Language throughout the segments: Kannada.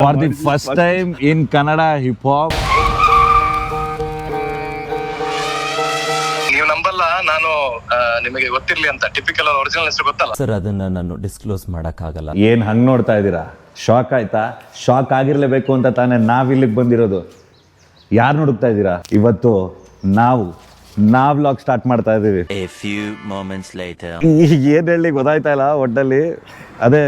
For the first time in Kannada hip hop. ನೀವು ನಂಬಲ್ಲ, ನಾನು ನಿಮಗೆ ಗೊತ್ತಿರ್ಲಿ ಅಂತ ಟಿಪಿಕಲ್ ಒರಿಜಿನಲ್ ಹೆಸರು ಗೊತ್ತಲ್ಲ ಸರ್, ಅದನ್ನ ನಾನು ಡಿಸ್ಕ್ಲೋಸ್ ಮಾಡಕ್ಕಾಗಲ್ಲ. ಏನ್ ಹಂಗ್ ನೋಡ್ತಾ ಇದ್ದೀರಾ? ಶಾಕ್ ಆಯ್ತಾ? ಶಾಕ್ ಆಗಿರ್ಲೇಬೇಕು ಅಂತ ತಾನೇ ನಾವ್ ಇಲ್ಲಿಗೆ ಬಂದಿರೋದು. ಯಾರು ಹುಡುಕ್ತಾ ಇದ್ದೀರಾ? ಇವತ್ತು ನಾವು ವ್ಲಾಗ್ ಸ್ಟಾರ್ಟ್ ಮಾಡ್ತಾ ಇದೀವಿ. A few moments later. ಏನ್ ಹೇಳಿ ಗೊತ್ತಾಯ್ತಾ ಇಲ್ಲ ಒಟ್ಟಲ್ಲಿ. ಅದೇ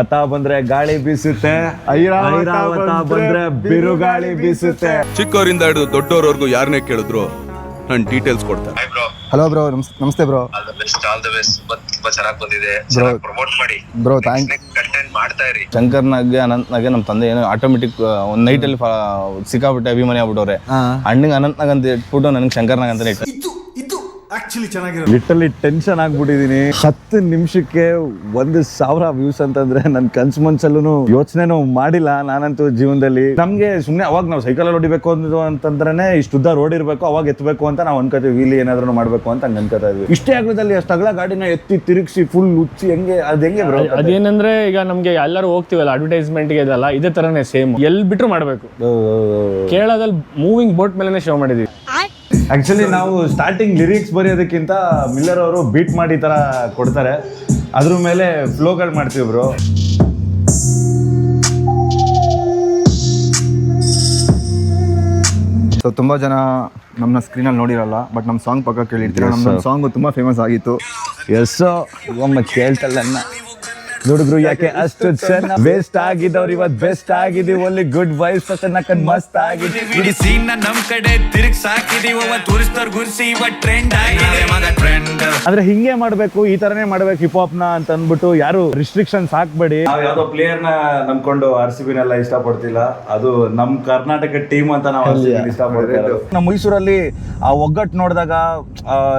ಅತ ಬಂದ್ರೆ ಗಾಳಿ ಬೀಸುತ್ತೆ, ಐರಾವತ ಬಂದ್ರೆ ಬಿರುಗಾಳಿ ಬೀಸುತ್ತೆ. ಚಿಕ್ಕವರಿಂದ ಹಿಡಿದು ದೊಡ್ಡವರವರೆಗೂ ಯಾರನ್ನೇ ಕೇಳಿದ್ರು ನಾನು ಡೀಟೇಲ್ಸ್ ಕೊಡ್ತಾರೆ. ಹಲೋ ಬ್ರೋ, ನಮಸ್ತೆ ಬ್ರೋ. All the best. ತುಂಬಾ ಚೆನ್ನಾಗಿ ಬಂದಿದೆ, ಪ್ರಮೋಟ್ ಮಾಡಿ ಬ್ರೋ. ಥ್ಯಾಂಕ್ ಕಂಟೆಂಟ್ ಮಾಡ್ತಾ ಇರಿ. ಶಂಕರ್ನಾಗೆ ಅನಂತ್ನಾಗೆ ನಮ್ಮ ತಂದೆ ಏನೋ ಆಟೋಮೆಟಿಕ್ ಒಂದ್ ನೈಟ್ ಅಲ್ಲಿ ಸಿಕ್ಕಾಬಿಟ್ಟೆ ಅಭಿಮಾನಿ ಆಗ್ಬಿಟ್ಟವ್ರೆ. ಅಣ್ಣಂಗೆ ಅನಂತ್ನಾಗ್ ಅಂತ ಇಟ್ಬಿಟ್ಟು ನನಗೆ ಶಂಕರ್ನಾಗ್ ಅಂತಾನೆ ಇಟ್ಟು. Literally tension ಆಗ್ಬಿಟ್ಟಿದೀನಿ. 10 ನಿಮಿಷಕ್ಕೆ 1,000 ವ್ಯೂಸ್ ಅಂತಂದ್ರೆ ನನ್ ಮನ್ಸಲ್ಲೂ ಯೋಚನೆನೂ ಮಾಡಿಲ್ಲ ನಾನಂತೂ ಜೀವನದಲ್ಲಿ. ನಮ್ಗೆ ಸುಮ್ನೆ ಅವಾಗ ನಾವು ಸೈಕಲ್ ಅಲ್ಲಿ ಹೊಡಿಬೇಕು ಅಂತಂದ್ರೆ ಇಷ್ಟುದ್ದ ರೋಡ್ ಇರ್ಬೇಕು, ಅವಾಗ ಎತ್ತಬೇಕು ಅಂತ ನಾವು ಅನ್ಕೋತೀವಿ. ವೀಲಿ ಏನಾದ್ರು ಮಾಡ್ಬೇಕು ಅಂತ ಹಂಗ ಅನ್ಕೋತಾ ಇದ್ವಿ. ಇಷ್ಟೇ ಆಗ್ಲದಲ್ಲಿ ಅಷ್ಟು ಅಗಲ ಗಾಡಿನ ಎತ್ತಿ ತಿರುಗಿಸಿ ಫುಲ್ ಉಚ್ಚಿ ಹೆಂಗೆ ಬ್ರೋ? ಅದೇನಂದ್ರೆ ಈಗ ನಮ್ಗೆ ಎಲ್ಲರೂ ಹೋಗ್ತಿವಲ್ಲ ಅಡ್ವರ್ಟೈಸ್ಮೆಂಟ್ ಗೆ ಇದೆಲ್ಲ ಇದೇ ತರನೇ ಸೇಮ್. ಎಲ್ಲಿ ಬಿಟ್ರು ಮಾಡ್ಬೇಕು. ಕೇರಳದಲ್ಲಿ ಮೂವಿಂಗ್ ಬೋಟ್ ಮೇಲೆ ಶೋ ಮಾಡಿದೀವಿ. ಆಕ್ಚುಲಿ ನಾವು ಸ್ಟಾರ್ಟಿಂಗ್ ಲಿರಿಕ್ಸ್ ಬರೆಯೋದಕ್ಕಿಂತ ಮಿಲ್ಲರ್ ಅವರು ಬೀಟ್ ಮಾಡಿ ತರ ಕೊಡ್ತಾರೆ, ಅದ್ರ ಮೇಲೆ ಫ್ಲೋಗಳು ಮಾಡ್ತೀವಿ ಬ್ರೋ. ಸೊ ತುಂಬಾ ಜನ ನಮ್ಮನ್ನ ಸ್ಕ್ರೀನಲ್ಲಿ ನೋಡಿರಲ್ಲ, ಬಟ್ ನಮ್ಮ ಸಾಂಗ್ ಪಕ್ಕ ಕೇಳಿರ್ತೀರ. ನಮ್ಮ ಸಾಂಗ್ ತುಂಬಾ ಫೇಮಸ್ ಆಗಿತ್ತು. ಎಸ್ ಒಮ್ಮೆ ಕೇಳ್ತಲ್ಲ ಹುಡುಗರು ಯಾಕೆ ಅಷ್ಟು ಚೆನ್ನ ವೇಸ್ಟ್ ಆಗಿದವ್ರು ಇವತ್ತು ಬೆಸ್ಟ್ ಆಗಿದೀವಿ. ಒಳ್ಳೆ ಗುಡ್ ವೈಸ್ ನಕ್ಕನ್ ಮಸ್ತ್ ಆಗಿದೀವಿ. ಇಡೀ ಸೀನ್ ನಮ್ ಕಡೆ ತಿರುಗಿ ಸಾಕಿದೀವಿ. ಟೂರಿಸ್ಟರ್ ಗುರ್ಸಿ ಟ್ರೆಂಡ್ ಆಗಿದೆ ಮಗ ಟ್ರೆಂಡ್. ಆದ್ರೆ ಹಿಂಗೆ ಮಾಡ್ಬೇಕು, ಈ ತರನೇ ಮಾಡ್ಬೇಕು ಹಿಪ್ ಹಾಪ್ ನ ಅಂತ ಅಂದ್ಬಿಟ್ಟು ಯಾರು ರಿಸ್ಟ್ರಿಕ್ಷನ್ಸ್ ಹಾಕ್ಬೇಡಿ. ನಾವ್ ಯಾವ್ದೋ ಪ್ಲೇಯರ್ ನ ನಂಬ್ಕೊಂಡು RCB ನೆಲ್ಲ ಇಷ್ಟಪಡ್ತಿಲ್ಲ. ಅದು ನಮ್ ಕರ್ನಾಟಕ ಟೀಮ್ ಅಂತ ನಾವು ಇಷ್ಟಪಡ್ತೀವಿ. ನಮ್ಮ ಮೈಸೂರಲ್ಲಿ ಆ ಒಗ್ಗಟ್ಟು ನೋಡಿದಾಗ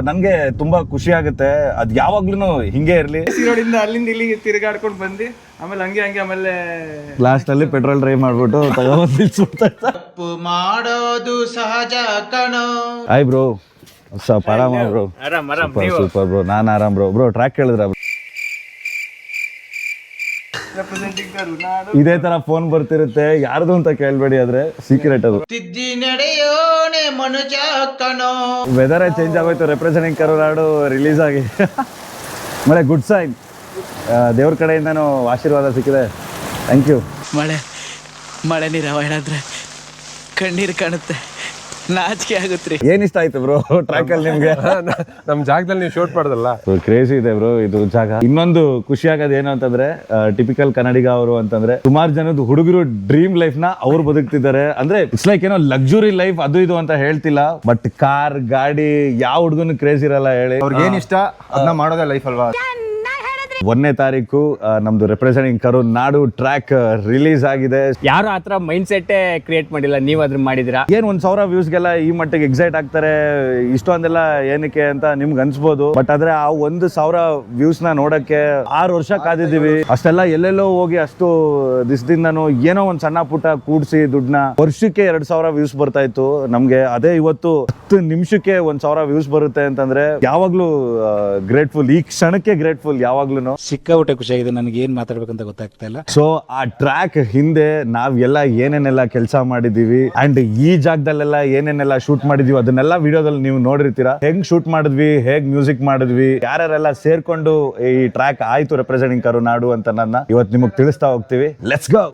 ನನ್ಗೆ ತುಂಬಾ ಖುಷಿ ಆಗುತ್ತೆ. ಅದ್ ಯಾವಾಗ್ಲೂ ಹಿಂಗೆ ಇರ್ಲಿ. ರೋಡಿಂದ ಅಲ್ಲಿಂದ ಇಲ್ಲಿಗೆ ತಿರುಗಾಡ್ಕೊಂಡು ಬಂದು ಆಮೇಲೆ ಆಮೇಲೆ ಲಾಸ್ಟ್ ಅಲ್ಲಿ ಪೆಟ್ರೋಲ್ ಡ್ರೈವ್ ಮಾಡ್ಬಿಟ್ಟು ತಪ್ಪು ಮಾಡೋದು ಸಹಜ ಕಣೋ. ಹಾಯ್ ಬ್ರೋ, ಆರಾಮ ಬ್ರೋ? ಸೂಪರ್ ಬ್ರೋ, ನಾನ್ ಆರಾಮ್ ಬ್ರೋ. ಟ್ರ್ಯಾಕ್ ಕೇಳಿದ್ರ? ಇದೇ ತರ ಫೋನ್ ಬರ್ತಿರುತ್ತೆ, ಯಾರ್ದು ಅಂತ ಕೇಳ್ಬೇಡಿ, ಆದ್ರೆ ಸೀಕ್ರೆಟ್ ಅದು. ತಿದ್ದಿ ನಡೆಯೋನೆ ಮನುಜ ಕಣೋ. ವೆದರ್ ಚೇಂಜ್ ಆಗೋಯ್ತು. ರೆಪ್ರೆಸೆಂಟಿಂಗ್ ಕರುನಾಡು ರಿಲೀಸ್ ಆಗಿ ಆಮೇಲೆ ಗುಡ್ ಸೈನ್. ದೇವ್ರ ಕಡೆಯಿಂದನೂ ಆಶೀರ್ವಾದ ಸಿಕ್ಕಿದೆ. Thank you. ಮಳೆ ನೀರು ಹೇಳಿದ್ರೆ ಕಣ್ಣೀರು ಕಾಣುತ್ತೆ, ನಾಚಿಕೆ ಆಗುತ್ತ್ರಿ. ಏನ್ ಇಷ್ಟ ಆಯ್ತು ಬ್ರೋ ಟ್ರ್ಯಾಕ್ ಅಲ್ಲಿ ನಿಮ್ಗೆ? ನಮ್ ಜಾಗದಲ್ಲಿ ನೀವು ಶೂಟ್ ಮಾಡ್ದಲ್ಲ, ಕ್ರೇಜಿ ಇದೆ ಬ್ರೋ ಇದು ಜಾಗ. ಇನ್ನೊಂದು ಖುಷಿ ಆಗೋದು ಏನು ಅಂತಂದ್ರೆ, ಟಿಪಿಕಲ್ ಕನ್ನಡಿಗ ಅವರು ಅಂತಂದ್ರೆ ಸುಮಾರು ಜನದ ಹುಡುಗರು ಡ್ರೀಮ್ ಲೈಫ್ ನ ಅವ್ರು ಬದುಕ್ತಿದ್ದಾರೆ. ಅಂದ್ರೆ ಇಟ್ಸ್ ಲೈಕ್ ಏನೋ ಲಕ್ಸುರಿ ಲೈಫ್ ಅದು ಇದು ಅಂತ ಹೇಳ್ತಿಲ್ಲ, ಬಟ್ ಕಾರ್ ಗಾಡಿ ಯಾವ ಹುಡುಗನು ಕ್ರೇಜ್ ಇರಲ್ಲ ಹೇಳಿ. ಅವ್ರಿಗೆ ಏನ್ ಇಷ್ಟ ಅದನ್ನ ಮಾಡೋದೇ ಲೈಫ್ ಅಲ್ವಾ. 1ನೇ ತಾರೀಕು ನಮ್ದು ರೆಪ್ರೆಸೆಂಟಿಂಗ್ ಕರುನಾಡು ಟ್ರ್ಯಾಕ್ ರಿಲೀಸ್ ಆಗಿದೆ. ಯಾರು ಆತರ ಮೈಂಡ್ ಸೆಟ್ ಕ್ರಿಯೇಟ್ ಮಾಡಿಲ್ಲ, ನೀವು ಅದ್ರ ಮಾಡಿದಿರಾ. ಏನ್ 1,000 ವ್ಯೂಸ್ಗೆಲ್ಲ ಈ ಮಟ್ಟಿಗೆ ಎಕ್ಸೈಟ್ ಆಗ್ತಾರೆ ಇಷ್ಟೊಂದೆಲ್ಲ ಏನಕ್ಕೆ ಅಂತ ನಿಮ್ಗೆ ಅನ್ಸ್ಬೋದು. ಬಟ್ ಆದ್ರೆ ಆ 1,000 ವ್ಯೂಸ್ ನ ನೋಡಕ್ಕೆ 6 ವರ್ಷ ಕಾದಿದ್ದೀವಿ. ಅಷ್ಟೆಲ್ಲ ಎಲ್ಲೆಲ್ಲೋ ಹೋಗಿ ಅಷ್ಟು ದಿವಸದಿಂದನೂ ಏನೋ ಒಂದ್ ಸಣ್ಣ ಪುಟ್ಟ ಕೂಡ್ಸಿ ದುಡ್ಡನ್ನ ವರ್ಷಕ್ಕೆ 2,000 ವ್ಯೂಸ್ ಬರ್ತಾ ಇತ್ತು ನಮ್ಗೆ. ಅದೇ ಇವತ್ತು 10 ನಿಮಿಷಕ್ಕೆ 1,000 ವ್ಯೂಸ್ ಬರುತ್ತೆ ಅಂತಂದ್ರೆ ಯಾವಾಗ್ಲೂ ಗ್ರೇಟ್ಫುಲ್. ಈ ಕ್ಷಣಕ್ಕೆ ಗ್ರೇಟ್ಫುಲ್ ಯಾವಾಗ್ಲೂ. ಸಿಕ್ಕಾಪಟ್ಟೆ ಖುಷಿಯಾಗಿದೆ. ನನಗೆ ಏನ್ ಮಾತಾಡ್ಬೇಕಂತ ಗೊತ್ತಾಗ್ತಾ ಇಲ್ಲ. ಸೊ ಆ ಟ್ರ್ಯಾಕ್ ಹಿಂದೆ ನಾವೆಲ್ಲ ಏನೇನೆಲ್ಲ ಕೆಲಸ ಮಾಡಿದೀವಿ ಅಂಡ್ ಈ ಜಾಗದಲ್ಲೆಲ್ಲ ಏನೇನೆಲ್ಲ ಶೂಟ್ ಮಾಡಿದೀವಿ ಅದನ್ನೆಲ್ಲ ವಿಡಿಯೋದಲ್ಲಿ ನೀವು ನೋಡಿರ್ತೀರಾ. ಹೆಂಗ್ ಶೂಟ್ ಮಾಡಿದ್ವಿ, ಹೇಗ್ ಮ್ಯೂಸಿಕ್ ಮಾಡಿದ್ವಿ, ಯಾರ್ಯಾರೆಲ್ಲ ಸೇರ್ಕೊಂಡು ಈ ಟ್ರ್ಯಾಕ್ ಆಯ್ತು ರೆಪ್ರೆಸೆಂಟಿಂಗ್ ಕರುನಾಡು ಅಂತ ನನ್ನ ಇವತ್ತು ನಿಮಗೆ ತಿಳಿಸ್ತಾ ಹೋಗ್ತೀವಿ. Let's go.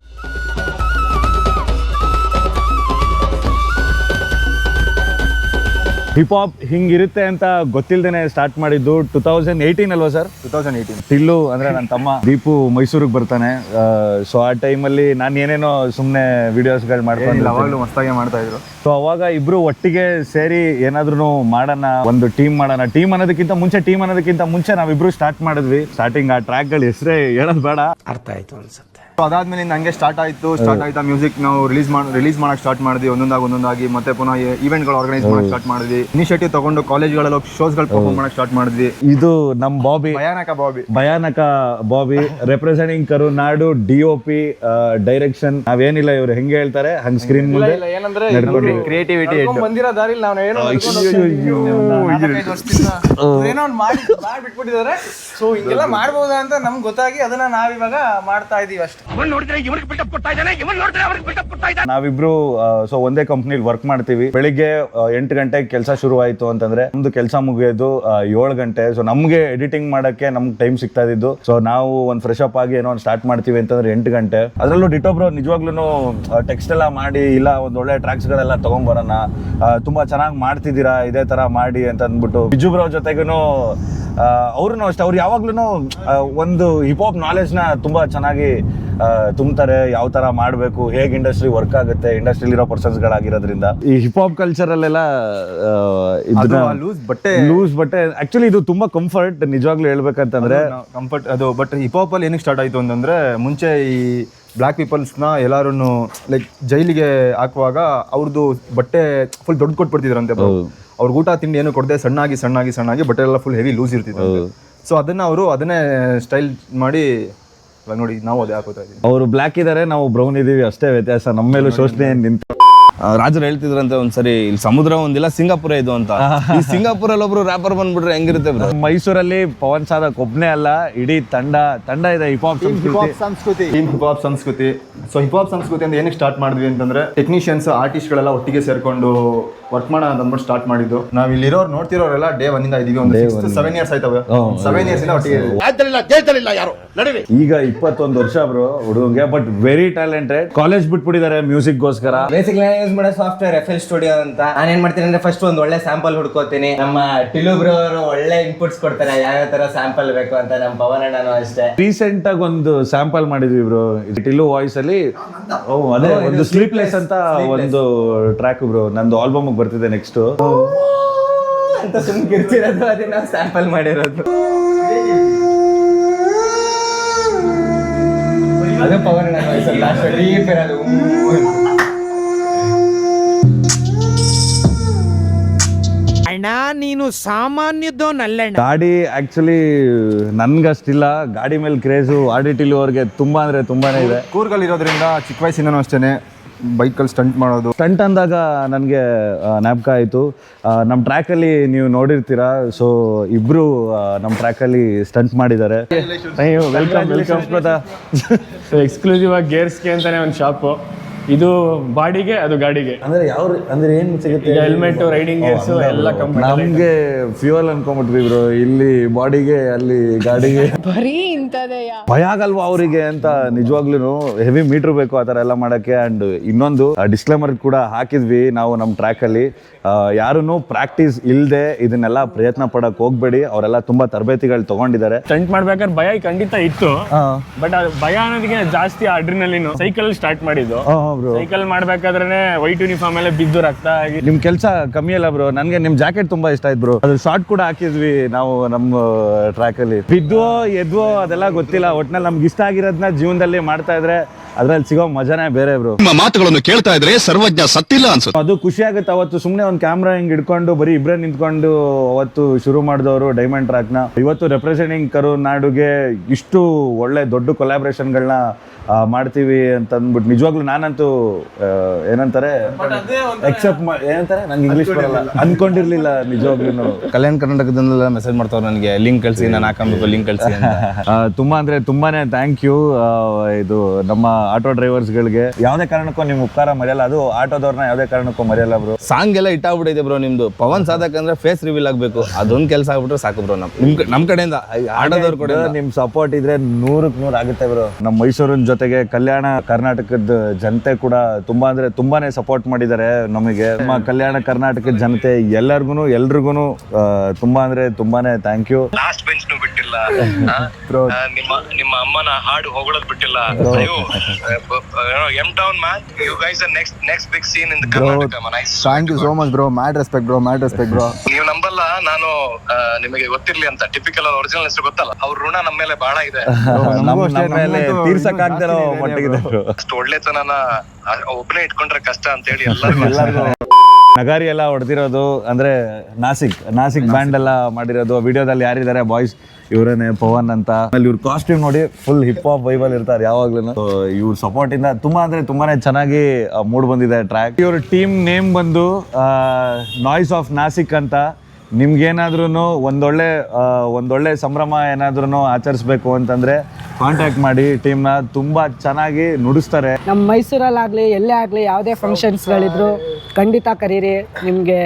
ಹಿಪ್ ಹಾಪ್ ಹಿಂಗಿರುತ್ತೆ ಅಂತ ಗೊತ್ತಿಲ್ದೇನೆ ಸ್ಟಾರ್ಟ್ ಮಾಡಿದ್ದು 2018 ಅಲ್ವಾ ಸರ್? 2018. ಟಿಲ್ಲು ಅಂದ್ರೆ ನನ್ನ ತಮ್ಮ ದೀಪು ಮೈಸೂರಿಗೆ ಬರ್ತಾನೆ. ಸೊ ಆ ಟೈಮಲ್ಲಿ ನಾನು ಏನೇನೋ ಸುಮ್ಮನೆ ವಿಡಿಯೋಸ್ಗಳು ಮಾಡ್ಕೊಂಡು ಅವಾಗಲೂ ಮಸ್ತಾಗೆ ಮಾಡ್ತಾ ಇದ್ರು. ಸೊ ಅವಾಗ ಇಬ್ರು ಒಟ್ಟಿಗೆ ಸೇರಿ ಏನಾದ್ರೂ ಮಾಡೋಣ, ಒಂದು ಟೀಮ್ ಮಾಡೋಣ. ಟೀಮ್ ಅನ್ನೋದಕ್ಕಿಂತ ಮುಂಚೆ ನಾವಿಬ್ರು ಸ್ಟಾರ್ಟ್ ಮಾಡಿದ್ವಿ. ಸ್ಟಾರ್ಟಿಂಗ್ ಆ ಟ್ರ್ಯಾಕ್ಗಳ ಹೆಸರೇ ಹೇಳೋದು ಬೇಡ. ಅರ್ಥ ಆಯ್ತು ಅನ್ಸುತ್ತೆ. ಅದಾದ್ಮೇಲೆ ನಂಗೆ ಸ್ಟಾರ್ಟ್ ಆಯ್ತಾ ಮ್ಯೂಸಿಕ್ ನಾವು ರಿಲೀಸ್ ಮಾಡಕ್ ಸ್ಟಾರ್ಟ್ ಮಾಡಿದ್ವಿ ಒಂದೊಂದಾಗಿ. ಮತ್ತೆ ಪುನಃ ಇವೆಂಟ್ಗಳು ಆರ್ಗನೈಸ್ ಮಾಡಕ್ ಸ್ಟಾರ್ಟ್ ಮಾಡಿದ್ವಿ. ಇನಿಷಿಯೇಟಿವ್ ತಗೊಂಡು ಕಾಲೇಜ್ಗಳಲ್ಲಿ ಶೋಸ್ಗಳು ಪರ್ಫಾರ್ಮ್ ಮಾಡಕ್ ಸ್ಟಾರ್ಟ್ ಮಾಡಿದ್ವಿ. ಇದು ನಮ್ ಭಯಾನಕ ಬಾಬಿ ರೆಪ್ರೆಸೆಂಟಿಂಗ್ ಕರುನಾಡು DOP ಡೈರೆಕ್ಷನ್. ನಾವೇನಿಲ್ಲ ಇವ್ರು ಹೆಂಗೆ ಹೇಳ್ತಾರೆ ಹಂಗ್ ಸ್ಕ್ರೀನ್ ಮುಂದೆ ಏನಂದ್ರೆ ಕ್ರಿಯೇಟಿವಿಟಿ ಬಂದಿರೋ ದಾರಿಲಿ ನಾವು ಏನೋ ಮಾಡಿ ಬಿಟ್ಬಿಟ್ಟಿದ್ದಾರೆ. ಸೊ ಹಿಂಗೆಲ್ಲ ಮಾಡ್ಬೋದಾ ಅಂತ ನಮ್ಗೆ ಗೊತ್ತಾಗಿ ಅದನ್ನ ನಾವಿವಾಗ ಮಾಡ್ತಾ ಇದೀವಿ ನಾವಿಬ್ರು ಸೊ ಒಂದೇ ಕಂಪ್ನಿಲಿ ವರ್ಕ್ ಮಾಡ್ತೀವಿ. ಬೆಳಿಗ್ಗೆ 8 ಗಂಟೆಗೆ ಕೆಲಸ ಶುರು ಆಯ್ತು ಅಂತಂದ್ರೆ ನಮ್ದು ಕೆಲಸ ಮುಗಿಯೋದು 7 ಗಂಟೆ. ಸೊ ನಮ್ಗೆ ಎಡಿಟಿಂಗ್ ಮಾಡಕ್ಕೆ ನಮ್ಗೆ ಟೈಮ್ ಸಿಗ್ತಾ ಇದ್ದು. ಸೊ ನಾವು ಒಂದು ಫ್ರೆಶ್ ಅಪ್ ಆಗಿ ಏನೋ ಒಂದು ಸ್ಟಾರ್ಟ್ ಮಾಡ್ತೀವಿ ಅಂತಂದ್ರೆ 8 ಗಂಟೆ. ಅದರಲ್ಲೂ ಡಿಟೋಬ್ರೋ ನಿಜವಾಗ್ಲೂ ಟೆಕ್ಸ್ಟ್ ಎಲ್ಲ ಮಾಡಿ ಇಲ್ಲ ಒಂದ್ ಒಳ್ಳೆ ಟ್ರ್ಯಾಕ್ಸ್ ಗಳೆಲ್ಲ ತಗೊಂಡ್ಬರೋಣ, ತುಂಬಾ ಚೆನ್ನಾಗಿ ಮಾಡ್ತಿದ್ದೀರಾ, ಇದೇ ತರ ಮಾಡಿ ಅಂತ ಅಂದ್ಬಿಟ್ಟು ಬಿಜುಬ್ರೋ ಜೊತೆಗೂ ಅವ್ರೂ ಅಷ್ಟೇ. ಅವ್ರು ಯಾವಾಗ್ಲೂ ಒಂದು ಹಿಪ್ ಹಾಪ್ ನಾಲೆಜ್ ನ ತುಂಬಾ ಚೆನ್ನಾಗಿ ತುಂಬ್ತಾರೆ. ಯಾವ ತರ ಮಾಡ್ಬೇಕು, ಹೇಗೆ ಇಂಡಸ್ಟ್ರಿ ವರ್ಕ್ ಆಗುತ್ತೆ, ಇಂಡಸ್ಟ್ರಿಲಿ ಇರೋ ಪರ್ಸನ್ಸ್ ಗಳಾಗಿರೋದ್ರಿಂದ ಈ ಹಿಪ್ ಹಾಪ್ ಕಲ್ಚರ್ ಅಲ್ಲೆಲ್ಲ ಲೂಸ್ ಬಟ್ಟೆ ಆಕ್ಚುಲಿ ಇದು ತುಂಬಾ ಕಂಫರ್ಟ್. ನಿಜವಾಗ್ಲೂ ಹೇಳ್ಬೇಕಂತಂದ್ರೆ ಕಂಫರ್ಟ್ ಅದು. ಬಟ್ ಹಿಪ್ ಹಾಪ್ ಅಲ್ಲಿ ಏನಕ್ಕೆ ಸ್ಟಾರ್ಟ್ ಆಯ್ತು ಅಂತಂದ್ರೆ, ಮುಂಚೆ ಈ ಬ್ಲ್ಯಾಕ್ ಪೀಪಲ್ಸ್ನ ಎಲ್ಲಾರು ಲೈಕ್ ಜೈಲಿಗೆ ಹಾಕುವಾಗ ಅವ್ರದ್ದು ಬಟ್ಟೆ ಫುಲ್ ದೊಡ್ಡ ಕೊಟ್ಬಿಡ್ತಿದ್ರಂತೆ. ಅವ್ರಿಗೆ ಊಟ ತಿಂಡಿ ಏನು ಕೊಡದೆ ಸಣ್ಣಾಗಿ ಬಟ್ಟೆ ಎಲ್ಲ ಫುಲ್ ಹೆವಿ ಲೂಸ್ ಇರ್ತಿತ್ತು. ಸೊ ಅದನ್ನೇ ಸ್ಟೈಲ್ ಮಾಡಿ ನೋಡಿ ನಾವು ಅದೇ ಹಾಕೋತಾ ಇದೀವಿ. ಅವರು ಬ್ಲ್ಯಾಕ್ ಇದಾರೆ, ನಾವು ಬ್ರೌನ್ ಇದೀವಿ, ಅಷ್ಟೇ ವ್ಯತ್ಯಾಸ. ನಮ್ಮ ಮೇಲೂ ಶೋಷಣೆ ನಿಂತು ರಾಜರು ಹೇಳ್ತಿದ್ರಂತೆ ಒಂದ್ಸರಿ, ಇಲ್ಲಿ ಸಮುದ್ರ ಒಂದಿಲ್ಲ ಸಿಂಗಾಪುರ ಇದು ಅಂತ. ಈ ಸಿಂಗಾಪುರಲ್ಲಿ ಒಬ್ರು ರ್ಯಾಪರ್ ಬಂದ್ಬಿಟ್ರೆ ಹೆಂಗಿರುತ್ತೆ ಬ್ರೋ? ಮೈಸೂರಲ್ಲಿ ಪವನ್ ಸಾಧಕ್ ಒಬ್ನೇ ಅಲ್ಲ, ಇಡೀ ತಂಡ ಇದೆ ಹಿಪ್ ಹಾಪ್ ಸಂಸ್ಕೃತಿ. ಹಿಪ್ ಹಾಪ್ ಸಂಸ್ಕೃತಿ. ಸೊ ಹಿಪ್ ಹಾಪ್ ಸಂಸ್ಕೃತಿ ಅಂತ ಏನಕ್ಕೆ ಸ್ಟಾರ್ಟ್ ಮಾಡಿದ್ವಿ ಅಂತಂದ್ರೆ, ಟೆಕ್ನಿಷಿಯನ್ಸ್ ಆರ್ಟಿಸ್ಟ್ಗಳೆಲ್ಲ ಒಟ್ಟಿಗೆ ಸೇರ್ಕೊಂಡು ವರ್ಕ್ ಮಾಡೋಣ ಅಂತ ಅಂದ್ಬಿಟ್ಟು ಸ್ಟಾರ್ಟ್ ಮಾಡಿದ್ದು. ನಾವ್ ಇಲ್ಲಿರೋರು ನೋಡ್ತಿರೋರೆಲ್ಲ Day 1 ಇಂದ ಇದೀವಿ. ಒಂದು 7 years ಆಯ್ತವೆ. 7 years ಇಂದ ಒಟ್ಟಿಗೆ ಈಗ 21 ವರ್ಷ ಬ್ರೋ ಹುಡುಗಂಗೆ. But very talented. ಕಾಲೇಜ್ ಬಿಟ್ಬಿಟ್ಟಿದ್ದಾರೆ ಮ್ಯೂಸಿಕ್ ಗೋಸ್ಕರ. ಬೇಸಿಕ್ ಯೂಸ್ ಮಾಡೋ ಸಾಫ್ಟ್ವೇರ್ FL ಸ್ಟುಡಿಯೋ ಅಂತ. ನಾನು ಏನ್ ಮಾಡ್ತೀನಿ ಅಂದ್ರೆ, ಫಸ್ಟ್ ಒಂದು ಒಳ್ಳೆ ಸ್ಯಾಂಪಲ್ ಹುಡ್ಕೋತೀನಿ. ನಮ್ಮ ಟಿಲು ಬ್ರೋ ಅವರು ಒಳ್ಳೆ ಇನ್ಪುಟ್ಸ್ ಕೊಡ್ತಾರೆ, ಯಾವ ತರ ಸ್ಯಾಂಪಲ್ ಬೇಕು ಅಂತ. ನಮ್ಮ ಪವನ್ ಅಣ್ಣನು ಅಷ್ಟೇ. ರೀಸೆಂಟ್ ಆಗಿ ಒಂದು ಸ್ಯಾಂಪಲ್ ಮಾಡಿದ್ವಿ ಬ್ರೋ, ಟಿಲು ವಾಯ್ಸ್ ಅಲ್ಲಿ. ಅದೇ ಒಂದು ಸ್ಲೀಪ್ಲೆಸ್ ಅಂತ ಒಂದು ಟ್ರ್ಯಾಕ್ ಬ್ರೋ, ನಂದು ಆಲ್ಬಮ್ ಬರ್ತಿದೆ ನೆಕ್ಸ್ಟ್ ಅಂತ ಸುಮ್ಮನೆ ಕಿರ್ಚಿರೋದು, ಅದನ್ನ ನಾವು ಸ್ಯಾಂಪಲ್ ಮಾಡಿರೋದು. ಅದು ಪವನ್ ಅಣ್ಣ ವಾಯ್ಸ್ ಅಲ್ಲ, ಅಷ್ಟು ಡೀಪ್ ಇರೋದು. ಅಣ್ಣ ನೀನು ಸಾಮಾನ್ಯದೋನಲ್ಲ. ಗಾಡಿ ಆಕ್ಚುಲಿ ನನ್ಗಷ್ಟಿಲ್ಲ, ಗಾಡಿ ಮೇಲೆ ಕ್ರೇಜು ಟಿಲು ಅವ್ರಿಗೆ ತುಂಬಾ ಅಂದ್ರೆ ತುಂಬಾನೇ ಇದೆ. ಕೂರ್ಗಲ್ಲಿ ಇರೋದ್ರಿಂದ ಚಿಕ್ಕ ವಯಸ್ಸಿಂದನೂ ಅಷ್ಟೇನೆ ಬೈಕಲ್ಲಿ ಸ್ಟಂಟ್ ಮಾಡೋದು. ಸ್ಟಂಟ್ ಅಂದಾಗ ನನಗೆ ಜ್ಞಾಪಕ ಆಯಿತು, ನಮ್ಮ ಟ್ರ್ಯಾಕಲ್ಲಿ ನೀವು ನೋಡಿರ್ತೀರಾ. ಸೊ ಇಬ್ಬರು ನಮ್ಮ ಟ್ರ್ಯಾಕಲ್ಲಿ ಸ್ಟಂಟ್ ಮಾಡಿದ್ದಾರೆ. ವೆಲ್ಕಮ್ ಎಕ್ಸ್ಕ್ಲೂಸಿವ್ ಆಗಿ ಗೇರ್ಸ್ಗೆ ಅಂತಾನೆ ಒಂದು ಶಾಪು. ಇದು ಬಾಡಿಗೆ, ಅದು ಗಾಡಿಗೆ. ಅಂದ್ರೆ ಅಂದ್ರೆ ಏನ್ ಸಿಗುತ್ತೆ? ಹೆಲ್ಮೆಟ್, ರೈಡಿಂಗ್ ಗೇರ್ಸ್ ಎಲ್ಲ ಕಂಪ್ನಿ. ನಮ್ಗೆ ಫ್ಯೂಯಲ್ ಅನ್ಕೊಂಡ್ಬಿಟ್ವಿ ಬ್ರೋ, ಇಲ್ಲಿ ಬಾಡಿಗೆ ಅಲ್ಲಿ ಗಾಡಿಗೆ. ಬರೀ ಇಂಥದೇ ಭಯ ಆಗಲ್ವಾ ಅವರಿಗೆ ಅಂತ. ನಿಜವಾಗ್ಲೂ ಹೆವಿ ಮೀಟರ್ ಬೇಕು ಆ ಥರ ಎಲ್ಲ ಮಾಡಕ್ಕೆ. ಅಂಡ್ ಇನ್ನೊಂದು ಡಿಸ್ಕ್ಲೇಮರ್ ಕೂಡ ಹಾಕಿದ್ವಿ ನಾವು ನಮ್ಮ ಟ್ರ್ಯಾಕ್ ಅಲ್ಲಿ, ಯಾರು ಪ್ರಾಕ್ಟೀಸ್ ಇಲ್ಲದೆ ಇದನ್ನೆಲ್ಲ ಪ್ರಯತ್ನ ಪಡಕ್ ಹೋಗ್ಬೇಡಿ. ಅವರೆಲ್ಲ ತುಂಬಾ ತರಬೇತಿಗಳು ತಗೊಂಡಿದ್ದಾರೆ. ಸ್ಟಂಟ್ ಮಾಡ್ಬೇಕಾದ್ರೆ ಭಯ ಖಂಡಿತ ಇತ್ತು, ಬಟ್ ಭಯ ಅನ್ನೋದಕ್ಕೆ ಜಾಸ್ತಿ ಅಡ್ರಿನಲಿನ್. ಸೈಕಲ್ ಸ್ಟಾರ್ಟ್ ಮಾಡಿದ್ದು. ಸೈಕಲ್ ಮಾಡ್ಬೇಕಾದ್ರೆ ವೈಟ್ ಯೂನಿಫಾರ್ಮ್ ಎಲ್ಲ ಬಿದ್ದು ರಕ್ತ ಆಗಿ. ನಿಮ್ ಕೆಲಸ ಕಮ್ಮಿ ಅಲ್ಲ ಬ್ರೋ, ನನ್ಗೆ ನಿಮ್ ಜಾಕೆಟ್ ತುಂಬಾ ಇಷ್ಟ ಆಯ್ತು ಬ್ರೋ. ಅದು ಶಾರ್ಟ್ ಕೂಡ ಹಾಕಿದ್ವಿ ನಾವು ನಮ್ಮ ಟ್ರ್ಯಾಕ್ ಅಲ್ಲಿ. ಬಿದ್ವೋ ಎದ್ವೋ ಅದೆಲ್ಲ ಗೊತ್ತಿಲ್ಲ, ಒಟ್ನಲ್ಲಿ ನಮ್ಗೆ ಇಷ್ಟ ಆಗಿರೋದನ್ನ ಜೀವನದಲ್ಲಿ ಮಾಡ್ತಾ ಇದ್ರೆ ಅದ್ರಲ್ಲಿ ಸಿಗೋ ಮಜಾನೇ ಬೇರೆ ಬ್ರೋ. ಮಾತುಗಳನ್ನು ಕೇಳ್ತಾ ಇದ್ರೆ ಸರ್ವಜ್ಞ ಸತ್ತಿಲ್ಲ ಅನ್ಸುತ್ತೆ. ಅದು ಖುಷಿ ಆಗುತ್ತೆ. ಅವತ್ತು ಸುಮ್ನೆ ಒಂದು ಕ್ಯಾಮ್ರಾ ಹಿಂಗ್ ಇಟ್ಕೊಂಡು ಬರೀ ಇಬ್ಬರೇ ನಿಂತ್ಕೊಂಡು ಅವತ್ತು ಶುರು ಮಾಡಿದವರು ಡೈಮಂಡ್ ಟ್ರ್ಯಾಕ್ ನ. ಇವತ್ತು ರೆಪ್ರೆಸೆಂಟಿಂಗ್ ಕರುನಾಡುಗೆ ಇಷ್ಟು ಒಳ್ಳೆ ದೊಡ್ಡ ಕೊಲಾಬ್ರೇಷನ್ಗಳನ್ನ ಮಾಡ್ತೀವಿ ಅಂತ ಅಂದ್ಬಿಟ್ಟು ನಿಜವಾಗ್ಲೂ ನಾನಂತೂ ಏನಂತಾರೆ ಎಕ್ಸೆಪ್ಟ್ ಏನಂತಾರೆ, ನಂಗೆ ಇಂಗ್ಲಿಷ್ ಬರಲ್ಲ, ಅನ್ಕೊಂಡಿರ್ಲಿಲ್ಲ ನಿಜವಾಗ್ಲೂ. ಕಲ್ಯಾಣ ಕರ್ನಾಟಕದಿಂದೆಲ್ಲ ಮೆಸೇಜ್ ಮಾಡ್ತಾವ್ರು ನನಗೆ, ಲಿಂಕ್ ಕಳಿಸಿ, ನಾನು ಹಾಕಬೇಕು, ಲಿಂಕ್ ಕಳಿಸಿ ಅಂತ. ತುಂಬಾ ಅಂದ್ರೆ ತುಂಬಾನೇ ಥ್ಯಾಂಕ್ ಯು. ಇದು ನಮ್ಮ ಆಟೋ ಡ್ರೈವರ್ಸ್ಗಳಿಗೆ ಯಾವುದೇ ಕಾರಣಕ್ಕೂ ನಿಮ್ ಉಪಕಾರ ಮರೆಯಲ್ಲ. ಅದು ಆಟೋದವ್ರನ್ನ ಯಾವುದೇ ಕಾರಣಕ್ಕೂ ಮರೆಯಲ್ಲ ಬ್ರೋ. ಸಾಂಗ್ ಎಲ್ಲ ಇಟ್ಟಾಗ್ಬಿಟ್ಟಿದೆ ಬ್ರೋ ನಿಮ್ದು. ಪವನ್ ಸಾಧಕ್ ಅಂದ್ರೆ ಫೇಸ್ ರಿವೀಲ್ ಆಗ್ಬೇಕು, ಅದೊಂದು ಕೆಲಸ ಆಗ್ಬಿಟ್ರೆ ಸಾಕು ಬ್ರೋ. ನಮ್ ಕಡೆಯಿಂದ ಆಟೋದವ್ರ ಕಡೆ ನಿಮ್ ಸಪೋರ್ಟ್ ಇದ್ರೆ 100ಕ್ಕೆ 100 ಆಗುತ್ತೆ ಬ್ರೋ. ನಮ್ಮ ಮೈಸೂರಿನ ಜೊತೆಗೆ ಕಲ್ಯಾಣ ಕರ್ನಾಟಕದ ಜನತೆ ಕೂಡ ತುಂಬಾ ಅಂದ್ರೆ ತುಂಬಾನೇ ಸಪೋರ್ಟ್ ಮಾಡಿದ್ದಾರೆ ನಮಗೆ. ನಮ್ಮ ಕಲ್ಯಾಣ ಕರ್ನಾಟಕದ ಜನತೆ ಎಲ್ರಿಗೂ ತುಂಬಾ ಅಂದ್ರೆ ತುಂಬಾನೇ ಥ್ಯಾಂಕ್ ಯು. ಲಾಸ್ಟ್ ಬೆಂಚ್ ಬಿಟ್ಟಿಲ್ಲ, ನಿಮ್ಮ ಅಮ್ಮನ ಹಾಡು ಹೊಗಳೋದ್ ಬಿಟ್ಟಿಲ್ಲ. M town man, you guys are next big scene in the Karnataka. Thank you so much bro. Mad respect bro. ನೀವು ನಂಬಲ್ಲ, ನಾನು ನಿಮಗೆ ಗೊತ್ತಿರ್ಲಿ ಅಂತ, ಟಿಪಿಕಲ್ ಅವ್ರ ಒರಿಜಿನಲ್ ಹೆಸರು ಗೊತ್ತಲ್ಲ, ಅವ್ರ ಋಣ ನಮ್ಮ ಮೇಲೆ ಬಹಳ ಇದೆ. ನಮ್ಮ ಮೇಲೆ ತೀರ್ಸಕ್ ಆಗ್ದಿರೋ ಮಟ್ಟಿಗಿದೆ. ಅಷ್ಟು ಒಳ್ಳೆತನನ ಒಬ್ಬನೇ ಇಟ್ಕೊಂಡ್ರೆ ಕಷ್ಟ ಅಂತ ಹೇಳಿ ಎಲ್ಲರಿಗೂ ನಗಾರಿ ಎಲ್ಲ ಹೊಡೆದಿರೋದು ಅಂದ್ರೆ ನಾಸಿಕ್ ಬ್ಯಾಂಡ್ ಎಲ್ಲ ಮಾಡಿರೋದು. ವಿಡಿಯೋದಲ್ಲಿ ಯಾರಿದ್ದಾರೆ ಬಾಯ್ಸ್ ಇವರೇನೆ, ಪವನ್ ಅಂತ. ಅಲ್ಲಿ ಇವ್ರ ಕಾಸ್ಟ್ಯೂಮ್ ನೋಡಿ ಫುಲ್ ಹಿಪ್ ಹಾಪ್ ವೈಬಲ್ ಇರ್ತಾರೆ ಯಾವಾಗ್ಲೂ. ಇವ್ರ ಸಪೋರ್ಟ್ ಇಂದ ತುಂಬಾ ಅಂದ್ರೆ ತುಂಬಾನೇ ಚೆನ್ನಾಗಿ ಮೂಡ್ ಬಂದಿದೆ ಟ್ರ್ಯಾಕ್. ಇವ್ರ ಟೀಮ್ ನೇಮ್ ಬಂದು ನಾಯ್ಸ್ ಆಫ್ ನಾಸಿಕ್ ಅಂತ. ನಿಮ್ಗೇನಾದ್ರೂ ಒಂದೊಳ್ಳೆ ಸಂಭ್ರಮ ಏನಾದ್ರೂ ಆಚರಿಸ್ಬೇಕು ಅಂತಂದ್ರೆ ಕಾಂಟ್ಯಾಕ್ಟ್ ಮಾಡಿ ಟೀಮ್ನ. ತುಂಬಾ ಚೆನ್ನಾಗಿ ನುಡಿಸ್ತಾರೆ. ನಮ್ಮ ಮೈಸೂರಲ್ಲಾಗಲಿ ಎಲ್ಲೇ ಆಗಲಿ ಯಾವುದೇ ಫಂಕ್ಷನ್ಸ್ಗಳಿದ್ರು ಖಂಡಿತ ಕರೀರಿ. ನಿಮಗೆ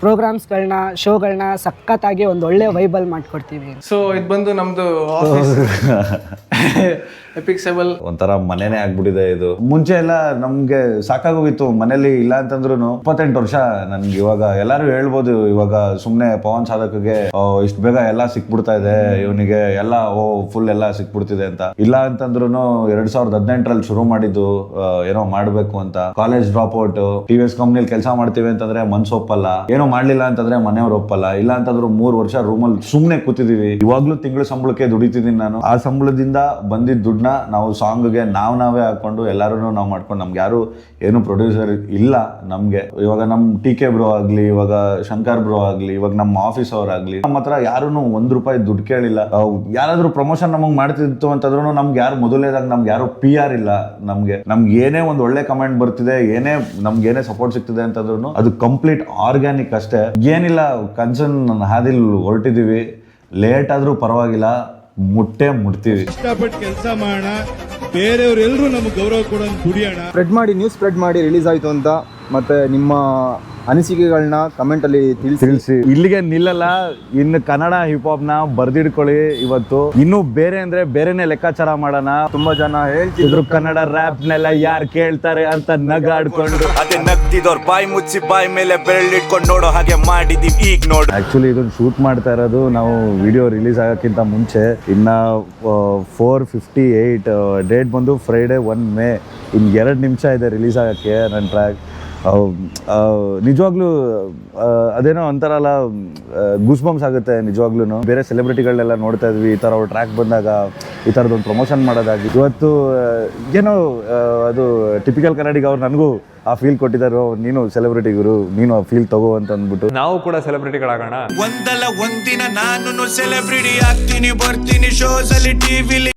ಪ್ರೋಗ್ರಾಮ್ಸ್ಗಳನ್ನ ಶೋಗಳನ್ನ ಸಖತ್ತಾಗಿ ಒಂದು ಒಳ್ಳೆ ವೈಬಲ್ ಮಾಡಿಕೊಡ್ತೀವಿ. ಸೊ ಇದು ಬಂದು ನಮ್ದು ಆಫೀಸ್ ಎಪಿಕ್ ಸೆಬಲ್ ಒಂಥರ ಮನೆನೇ ಆಗ್ಬಿಟ್ಟಿದೆ ಇದು. ಮುಂಚೆ ಎಲ್ಲ ನಮ್ಗೆ ಸಾಕಾಗೋಗಿತ್ತು ಮನೇಲಿ, ಇಲ್ಲ ಅಂತಂದ್ರು 28 ವರ್ಷ ನನ್ಗೆ. ಇವಾಗ ಎಲ್ಲಾರು ಹೇಳ್ಬೋದು, ಇವಾಗ ಸುಮ್ನೆ ಪವನ್ ಸಾಧಕಗೆ ಇಷ್ಟು ಬೇಗ ಎಲ್ಲ ಸಿಕ್ಬಿಡ್ತಾ ಇದೆ, ಇವನಿಗೆ ಎಲ್ಲ ಫುಲ್ ಎಲ್ಲ ಸಿಕ್ಬಿಡ್ತಿದೆ ಅಂತ. ಇಲ್ಲ ಅಂತಂದ್ರು 2018ರಲ್ಲಿ ಶುರು ಮಾಡಿದ್ದು ಏನೋ ಮಾಡ್ಬೇಕು ಅಂತ. ಕಾಲೇಜ್ ಡ್ರಾಪ್ ಔಟ್, TVS ಕಂಪ್ನಿಲಿ ಕೆಲಸ ಮಾಡ್ತೀವಿ ಅಂತಂದ್ರೆ ಮನ್ಸು ಒಪ್ಪಲ್ಲ, ಏನೋ ಮಾಡ್ಲಿಲ್ಲ ಅಂತಂದ್ರೆ ಮನೆಯವ್ರು ಒಪ್ಪಲ್ಲ. ಇಲ್ಲ ಅಂತಂದ್ರು 3 ವರ್ಷ ರೂಮಲ್ಲಿ ಸುಮ್ನೆ ಕೂತಿದೀವಿ. ಇವಾಗ್ಲೂ ತಿಂಗಳ ಸಂಬಳಕ್ಕೆ ದುಡಿತಿದ್ದೀನಿ ನಾನು. ಆ ಸಂಬಳದಿಂದ ಬಂದಿದ್ದ ದುಡ್ಡನ್ನ ನಾವು ಸಾಂಗ್ಗೆ ನಾವೇ ಹಾಕೊಂಡು ಎಲ್ಲಾರು ನಾವು ಮಾಡ್ಕೊಂಡು, ನಮ್ಗೆ ಯಾರು ಏನು ಪ್ರೊಡ್ಯೂಸರ್ ಇಲ್ಲ ನಮ್ಗೆ. ಇವಾಗ ನಮ್ TK ಬ್ರೋ ಆಗ್ಲಿ, ಇವಾಗ ಶಂಕರ್ ಬ್ರೋ ಆಗ್ಲಿ, ಇವಾಗ ನಮ್ಮ ಆಫೀಸ್ ಅವ್ರಾಗ್ಲಿ, ನಮ್ಮ ಹತ್ರ ಯಾರು ₹1 ದುಡ್ಡು ಕೇಳಿಲ್ಲ. ಯಾರಾದ್ರೂ ಪ್ರಮೋಷನ್ ನಮಗ್ ಮಾಡ್ತಿತ್ತು ಅಂತಂದ್ರು ನಮ್ಗೆ ಯಾರು ಮೊದಲೇದಾಗ ನಮ್ಗೆ ಯಾರು PR ಇಲ್ಲ. ನಮ್ಗೆ ಏನೇ ಒಂದು ಒಳ್ಳೆ ಕಮೆಂಟ್ ಬರ್ತಿದೆ, ನಮ್ಗೆ ಏನೇ ಸಪೋರ್ಟ್ ಸಿಗ್ತಿದೆ ಅಂತಂದ್ರು ಅದು ಕಂಪ್ಲೀಟ್ ಆರ್ಗ್ಯಾನಿಕ್ ಅಷ್ಟೇ. ಏನಿಲ್ಲ, ಕನ್ಸರ್ನ್ ಹಾದಿಲ್ ಹೊರಟಿದೀವಿ, ಲೇಟ್ ಆದ್ರೂ ಪರವಾಗಿಲ್ಲ, ಮುಟ್ತೀವಿ. ಇಷ್ಟಪಟ್ಟು ಕೆಲಸ ಮಾಡೋಣ, ಬೇರೆಯವರೆಲ್ಲರೂ ನಮಗೆ ಗೌರವ ಕೊಡೋಣ, ದುಡಿಯೋಣ. ನ್ಯೂಸ್ ಸ್ಪ್ರೆಡ್ ಮಾಡಿ ರಿಲೀಸ್ ಆಯಿತು ಅಂತ. ಮತ್ತು ನಿಮ್ಮ ಅನಿಸಿಕೆಗಳನ್ನ ಕಮೆಂಟಲ್ಲಿ ತಿಳಿಸಿ. ಇಲ್ಲಿಗೆ ನಿಲ್ಲಲ್ಲ, ಇನ್ನು ಕನ್ನಡ ಹಿಪ್ ಹಾಪ್ನ ಬರ್ದಿಡ್ಕೊಳ್ಳಿ. ಇವತ್ತು ಇನ್ನೂ ಬೇರೆ ಅಂದ್ರೆ ಬೇರೆನೆ ಲೆಕ್ಕಾಚಾರ ಮಾಡೋಣ. ತುಂಬ ಜನ ಹೇಳ್ತಿದ್ರು ಕನ್ನಡ ರ್ಯಾಪ್ನೆಲ್ಲ ಯಾರು ಕೇಳ್ತಾರೆ ಅಂತ ನಗಾಡ್ಕೊಂಡು, ಅದೇ ನಗ್ತಿದವ್ರ ಬಾಯಿ ಮುಚ್ಚಿ ಬಾಯಿ ಮೇಲೆ ಬೆರಳಿಟ್ಕೊಂಡು ನೋಡೋ ಹಾಗೆ ಮಾಡಿದೀವಿ ಈಗ ನೋಡು. ಆಕ್ಚುಲಿ ಇದನ್ನ ಶೂಟ್ ಮಾಡ್ತಾ ಇರೋದು ನಾವು ವಿಡಿಯೋ ರಿಲೀಸ್ ಆಗೋಕ್ಕಿಂತ ಮುಂಚೆ. ಇನ್ನ 4:58 ಡೇಟ್ ಬಂದು ಫ್ರೈಡೆ 1 ಮೇ. ಇನ್ನು 2 ನಿಮಿಷ ಇದೆ ರಿಲೀಸ್ ಆಗೋಕ್ಕೆ ನನ್ನ ಟ್ರ್ಯಾಕ್. ನಿಜವಾಗ್ಲೂ ಅದೇನೋ ಒಂಥರಲ್ಲ ಗೂಸ್ ಬಂಪ್ಸ್ ಆಗುತ್ತೆ ನಿಜವಾಗ್ಲೂ. ಬೇರೆ ಸೆಲೆಬ್ರಿಟಿಗಳನ್ನೆಲ್ಲ ನೋಡ್ತಾ ಇದ್ವಿ, ಈ ಥರ ಅವ್ರ ಟ್ರ್ಯಾಕ್ ಬಂದಾಗ ಈ ಥರದೊಂದು ಪ್ರಮೋಷನ್ ಮಾಡೋದಾಗಿ. ಇವತ್ತು ಏನೋ ಅದು ಟಿಪಿಕಲ್ ಕನ್ನಡಿಗ ಅವ್ರು ನನಗೂ ಆ ಫೀಲ್ ಕೊಟ್ಟಿದ್ದಾರೆ, ನೀನು ಸೆಲೆಬ್ರಿಟಿ ಗುರು, ನೀನು ಆ ಫೀಲ್ ತಗೋ ಅಂತ ಅಂದ್ಬಿಟ್ಟು. ನಾವು ಕೂಡ ಸೆಲೆಬ್ರಿಟಿಗಳಾಗೋಣ. ಒಂದಲ್ಲ ಒಂದಿನ ನಾನು ಸೆಲೆಬ್ರಿಟಿ ಆಗ್ತೀನಿ, ಬರ್ತೀನಿ ಶೋಸ್ ಅಲ್ಲಿ, ಟಿವಿಲಿ.